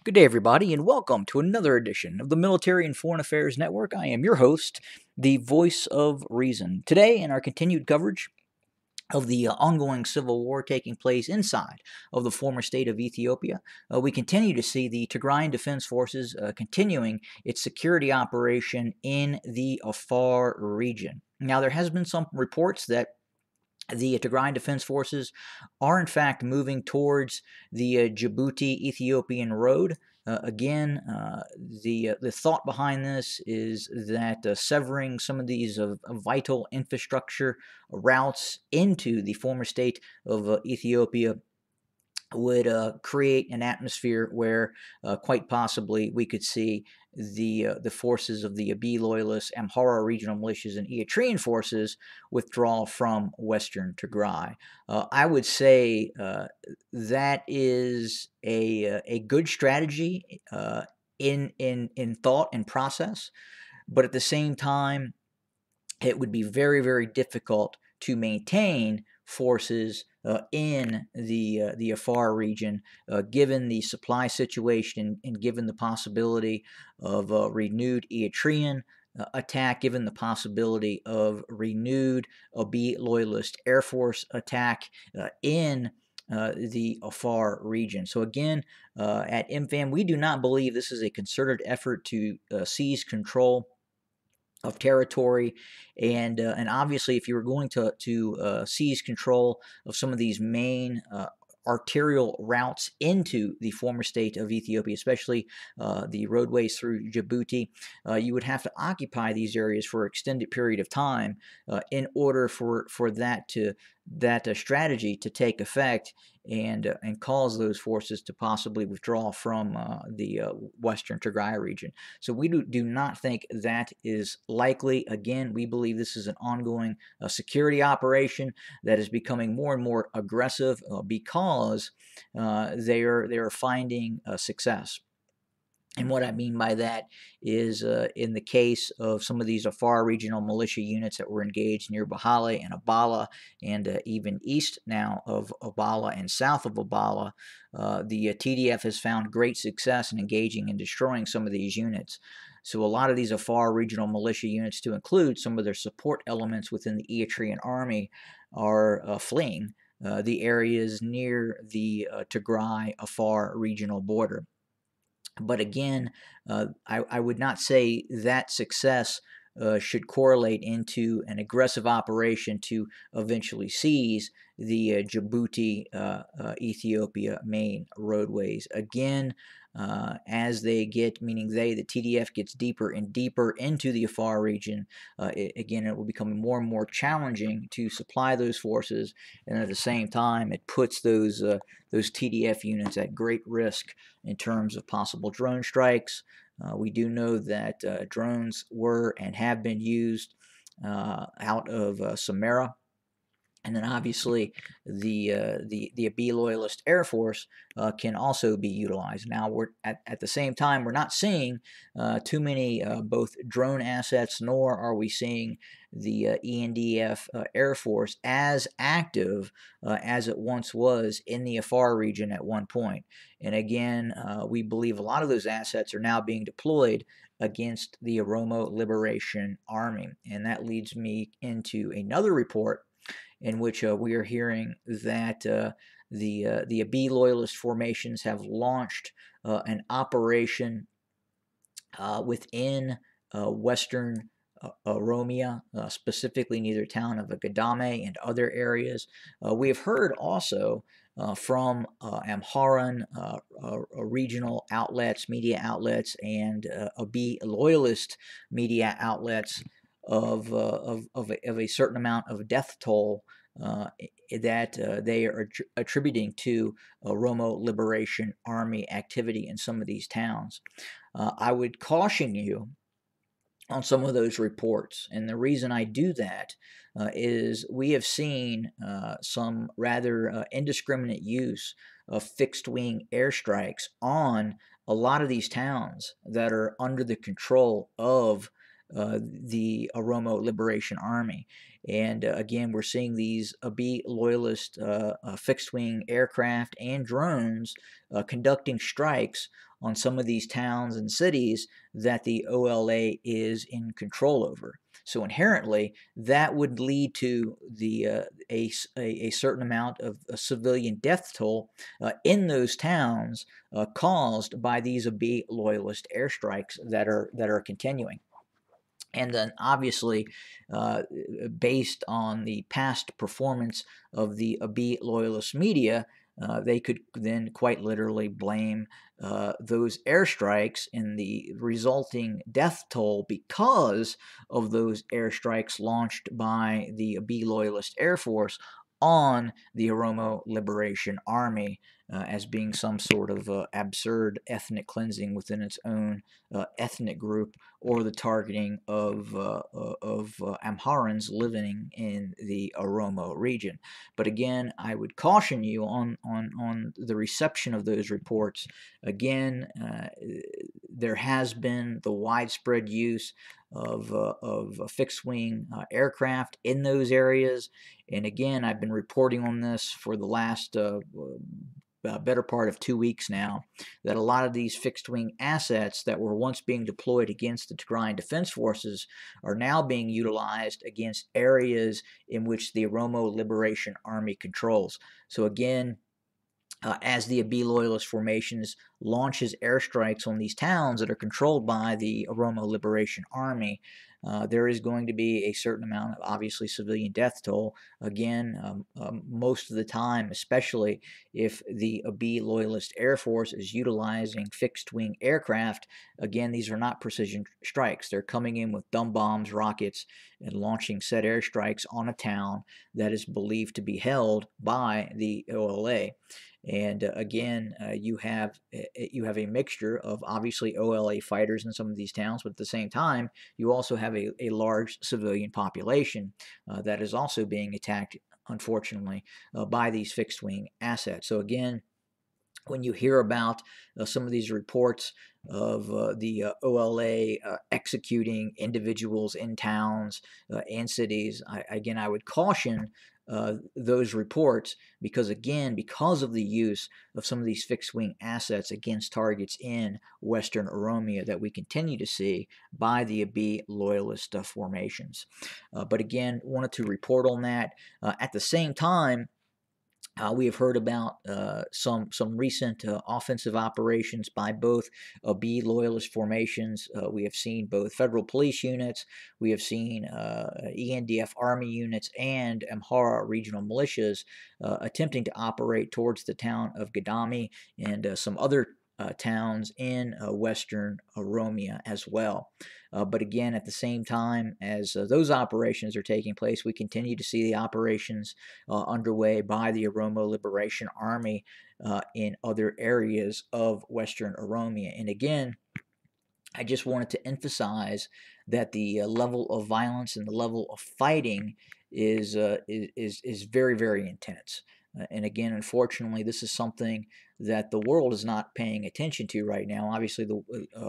Good day, everybody, and welcome to another edition of the Military and Foreign Affairs Network. I am your host, the voice of reason. Today, in our continued coverage of the ongoing civil war taking place inside of the former state of Ethiopia, we continue to see the Tigrayan Defense Forces continuing its security operation in the Afar region. Now, there has been some reports that the Tigrayan Defense Forces are in fact moving towards the Djibouti-Ethiopian road. The thought behind this is that severing some of these vital infrastructure routes into the former state of Ethiopia would create an atmosphere where quite possibly we could see the forces of the Abiy loyalists, Amhara regional militias, and Eritrean forces withdraw from Western Tigray. I would say that is a good strategy in thought and process, but at the same time, it would be very, very difficult to maintain forces in the Afar region, given the supply situation and given the possibility of renewed Eritrean attack, given the possibility of renewed Abiy loyalist Air Force attack in the Afar region. So again, at MFAM, we do not believe this is a concerted effort to seize control of territory, and obviously, if you were going to seize control of some of these main arterial routes into the former state of Ethiopia, especially the roadways through Djibouti, you would have to occupy these areas for an extended period of time in order for that strategy to take effect and cause those forces to possibly withdraw from the Western Tigray region. So we do not think that is likely. Again, we believe this is an ongoing security operation that is becoming more and more aggressive because they are finding success. And what I mean by that is in the case of some of these Afar regional militia units that were engaged near Bahale and Abala and even east now of Abala and south of Abala, the TDF has found great success in engaging and destroying some of these units. So a lot of these Afar regional militia units, to include some of their support elements within the Eritrean army, are fleeing the areas near the Tigray Afar regional border. But again, I would not say that success should correlate into an aggressive operation to eventually seize the Djibouti, Ethiopia main roadways. Again, as they get, meaning the TDF gets deeper and deeper into the Afar region, again, it will become more and more challenging to supply those forces, and at the same time, it puts those TDF units at great risk in terms of possible drone strikes. We do know that drones were and have been used out of Samara. And then obviously the Abiy loyalist Air Force can also be utilized. Now we're at the same time, we're not seeing too many both drone assets, nor are we seeing the ENDF Air Force as active as it once was in the Afar region at one point. And again, we believe a lot of those assets are now being deployed against the Oromo Liberation Army. And that leads me into another report in which we are hearing that the Abiy loyalist formations have launched an operation within western Oromia, specifically near the town of Gadame and other areas. We have heard also from Amharan regional outlets, media outlets, and Abiy loyalist media outlets of a certain amount of death toll that they are attributing to Oromo Liberation Army activity in some of these towns. I would caution you on some of those reports, and the reason I do that is we have seen some rather indiscriminate use of fixed-wing airstrikes on a lot of these towns that are under the control of the Oromo Liberation Army. And again, we're seeing these Abiy loyalist fixed-wing aircraft and drones conducting strikes on some of these towns and cities that the OLA is in control over. So inherently, that would lead to a certain amount of a civilian death toll in those towns caused by these Abiy loyalist airstrikes that are continuing. And then obviously, based on the past performance of the Abiy loyalist media, they could then quite literally blame those airstrikes and the resulting death toll because of those airstrikes launched by the Abiy loyalist Air Force on the Oromo Liberation Army as being some sort of absurd ethnic cleansing within its own ethnic group, or the targeting of Amharans living in the Oromo region. But again, I would caution you on the reception of those reports. Again, there has been the widespread use of fixed-wing aircraft in those areas. And again, I've been reporting on this for the last better part of 2 weeks now, that a lot of these fixed-wing assets that were once being deployed against the Tigrayan Defense Forces are now being utilized against areas in which the Oromo Liberation Army controls. So again, as the Abiy loyalist formations launches airstrikes on these towns that are controlled by the Oromo Liberation Army, there is going to be a certain amount of obviously civilian death toll. Again, most of the time, especially if the Abiy loyalist Air Force is utilizing fixed-wing aircraft, again, these are not precision strikes. They're coming in with dumb bombs, rockets, and launching said airstrikes on a town that is believed to be held by the OLA. And again, you have a mixture of obviously OLA fighters in some of these towns, but at the same time, you also have a large civilian population that is also being attacked, unfortunately, by these fixed-wing assets. So again, when you hear about some of these reports of the OLA executing individuals in towns and cities, I would caution those reports, because again, because of the use of some of these fixed-wing assets against targets in Western Oromia that we continue to see by the Abiy loyalist formations. But again, wanted to report on that. At the same time, we have heard about some recent offensive operations by both Abiy loyalist formations. We have seen both federal police units, we have seen ENDF army units, and Amhara regional militias attempting to operate towards the town of Gadami and some other towns in Western Oromia as well. But again, at the same time as those operations are taking place, we continue to see the operations underway by the Oromo Liberation Army in other areas of Western Oromia. And again, I just wanted to emphasize that the level of violence and the level of fighting is very, very intense. And again, unfortunately, this is something that the world is not paying attention to right now. Obviously,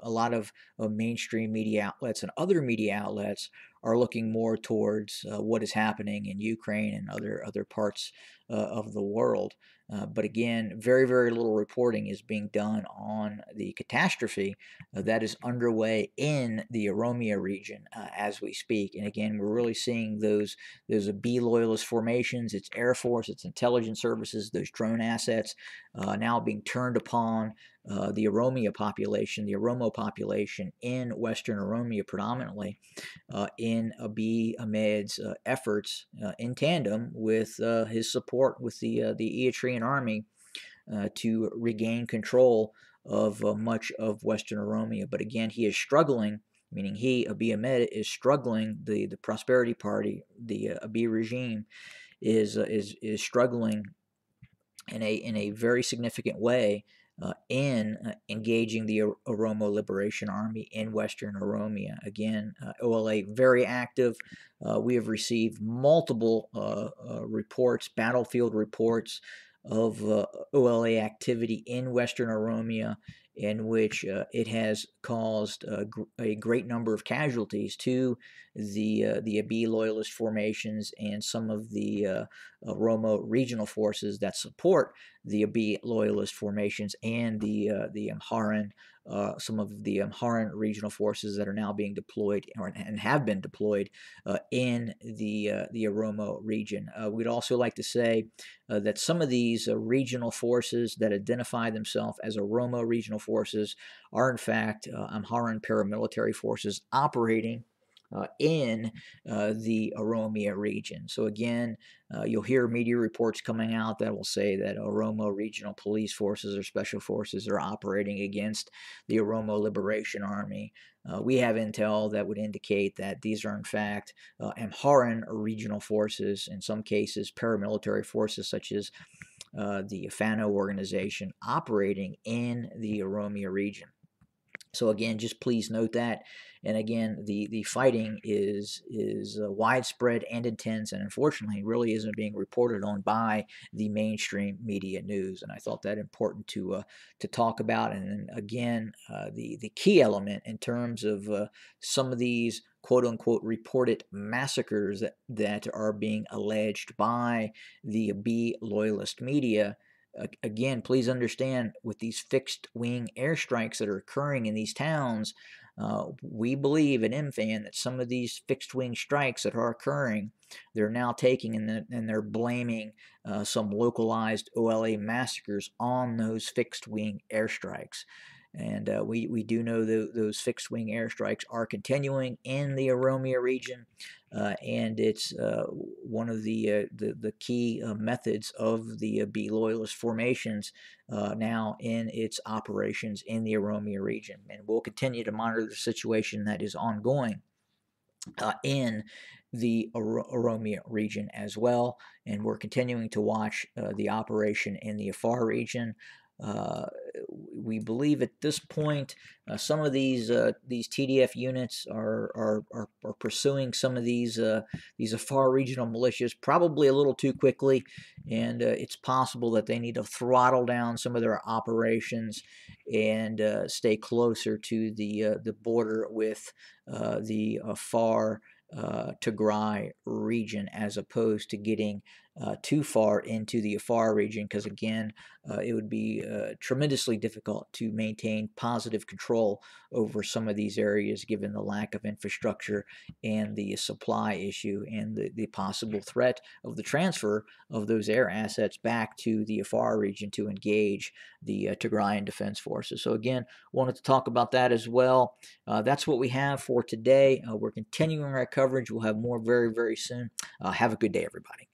a lot of mainstream media outlets and other media outlets are looking more towards what is happening in Ukraine and other parts of the world. But again, very, very little reporting is being done on the catastrophe that is underway in the Oromia region as we speak. And again, we're really seeing those Abiy loyalist formations, its Air Force, its intelligence services, those drone assets now being turned upon the Oromia population, the Oromo population in Western Oromia predominantly, in Abiy Ahmed's efforts in tandem with his support with the Eritrean army to regain control of much of Western Oromia. But again, he is struggling, meaning Abiy Ahmed, is struggling, the Prosperity Party, the Abiy regime, is struggling in a very significant way in engaging the Oromo Liberation Army in Western Oromia. Again, OLA very active. We have received multiple reports, battlefield reports of OLA activity in Western Oromia in which it has caused a great number of casualties to the Abiy loyalist formations and some of the Oromo regional forces that support the Abiy loyalist formations and the Amharan, some of the Amharan regional forces that are now being deployed and have been deployed in the Oromo region. We'd also like to say that some of these regional forces that identify themselves as Oromo regional forces are in fact Amharan paramilitary forces operating in the Oromia region. So again, you'll hear media reports coming out that will say that Oromo regional police forces or special forces are operating against the Oromo Liberation Army. We have intel that would indicate that these are in fact Amharan regional forces, in some cases paramilitary forces such as the Fano organization operating in the Oromia region. So again, just please note that. And again, the fighting is widespread and intense, and unfortunately, really isn't being reported on by the mainstream media news. And I thought that important to talk about. And then again, the key element in terms of some of these quote unquote reported massacres that are being alleged by the Abiy loyalist media. Again, please understand with these fixed wing airstrikes that are occurring in these towns, we believe at MFAN that some of these fixed wing strikes that are occurring, they're now taking and they're blaming some localized OLA massacres on those fixed wing airstrikes. And we do know those fixed wing airstrikes are continuing in the Oromia region, and it's one of the key methods of the Abiy loyalist formations now in its operations in the Oromia region. And we'll continue to monitor the situation that is ongoing in the Oromia region as well, and we're continuing to watch the operation in the Afar region. We believe at this point some of these TDF units are pursuing some of these Afar regional militias probably a little too quickly, and it's possible that they need to throttle down some of their operations and stay closer to the border with the Afar Tigray region, as opposed to getting too far into the Afar region, because again, it would be tremendously difficult to maintain positive control over some of these areas given the lack of infrastructure and the supply issue and the possible threat of the transfer of those air assets back to the Afar region to engage the Tigrayan Defense Forces. So again, wanted to talk about that as well. That's what we have for today. We're continuing our coverage. We'll have more very, very soon. Have a good day, everybody.